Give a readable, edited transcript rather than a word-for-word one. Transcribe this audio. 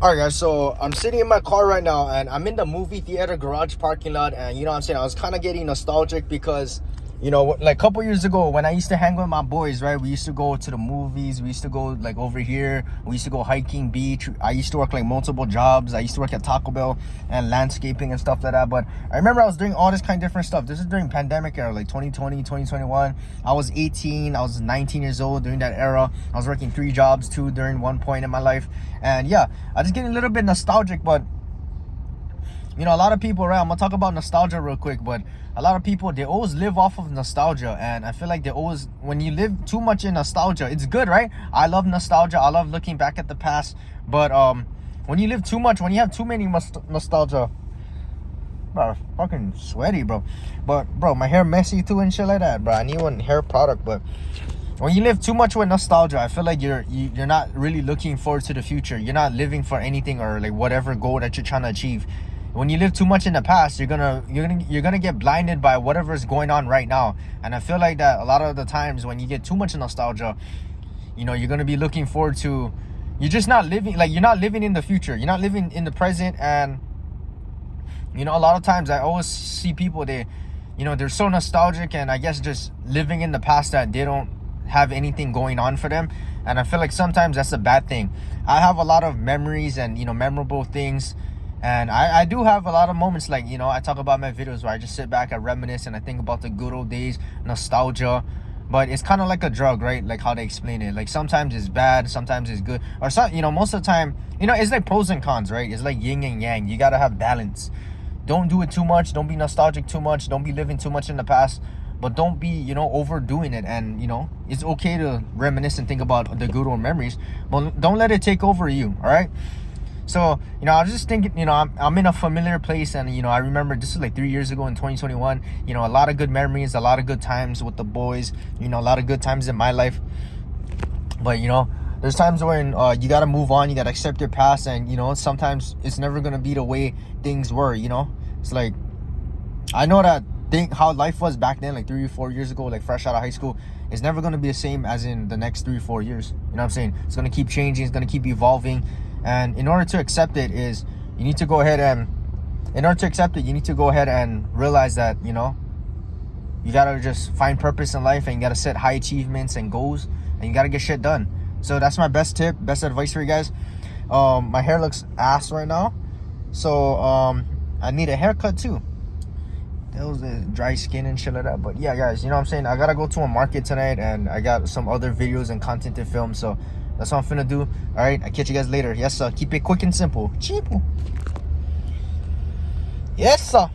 Alright guys, so I'm sitting in my car right now and I'm in the movie theater garage parking lot, and you know what I'm saying, I was kind of getting nostalgic because, you know, like a couple years ago when I used to hang with my boys, right, we used to go to the movies, we used to go like over here, we used to go hiking, beach. I used to work like multiple jobs. I used to work at Taco Bell and landscaping and stuff like that. But I remember I was doing all this kind of different stuff. This is during pandemic era, like 2020, 2021. I was 18, I was 19 years old during that era. I was working 3 jobs too during one point in my life. And yeah, I just getting a little bit nostalgic. But you know, a lot of people, right, I'm gonna talk about nostalgia real quick, but a lot of people, they always live off of nostalgia. And I feel like they always, when you live too much in nostalgia, it's good, right? I love nostalgia, I love looking back at the past. But when you live too much, when you have too many nostalgia, bro, fucking sweaty, bro. But bro, my hair messy too and shit like that, bro. I need one hair product. But when you live too much with nostalgia, I feel like you're not really looking forward to the future. You're not living for anything or like whatever goal that you're trying to achieve. When you live too much in the past, you're gonna get blinded by whatever's going on right now. And I feel like that a lot of the times when you get too much nostalgia, you know, you're gonna be looking forward to, you're just not living, like you're not living in the future, you're not living in the present. And you know, a lot of times I always see people, they, you know, they're so nostalgic and I guess just living in the past that they don't have anything going on for them. And I feel like sometimes that's a bad thing. I have a lot of memories and, you know, memorable things. And I do have a lot of moments, like, you know, I talk about my videos where I just sit back, I reminisce, and I think about the good old days, nostalgia. But it's kind of like a drug, right? Like how they explain it. Like sometimes it's bad, sometimes it's good. Or some, you know, most of the time, you know, it's like pros and cons, right? It's like yin and yang. You got to have balance. Don't do it too much. Don't be nostalgic too much. Don't be living too much in the past. But don't be, you know, overdoing it. And, you know, it's okay to reminisce and think about the good old memories. But don't let it take over you, all right? So, you know, I was just thinking, you know, I'm in a familiar place. And, you know, I remember this is like 3 years ago in 2021. You know, a lot of good memories, a lot of good times with the boys. You know, a lot of good times in my life. But, you know, there's times when you got to move on. You got to accept your past. And, you know, sometimes it's never going to be the way things were, you know. It's like, I know that how life was back then, like 3 or 4 years ago, like fresh out of high school, is never going to be the same as in the next 3 or 4 years. You know what I'm saying? It's going to keep changing. It's going to keep evolving. And in order to accept it is, you need to go ahead and, in order to accept it, you need to go ahead and realize that, you know, you got to just find purpose in life, and you got to set high achievements and goals, and you got to get shit done. So that's my best tip, best advice for you guys. My hair looks ass right now. So I need a haircut too. That was the dry skin and shit like that. But yeah, guys, you know what I'm saying? I got to go to a market tonight, and I got some other videos and content to film. So that's what I'm finna do. All right, I'll catch you guys later. Yes, sir. Keep it quick and simple. Cheapo. Yes, sir.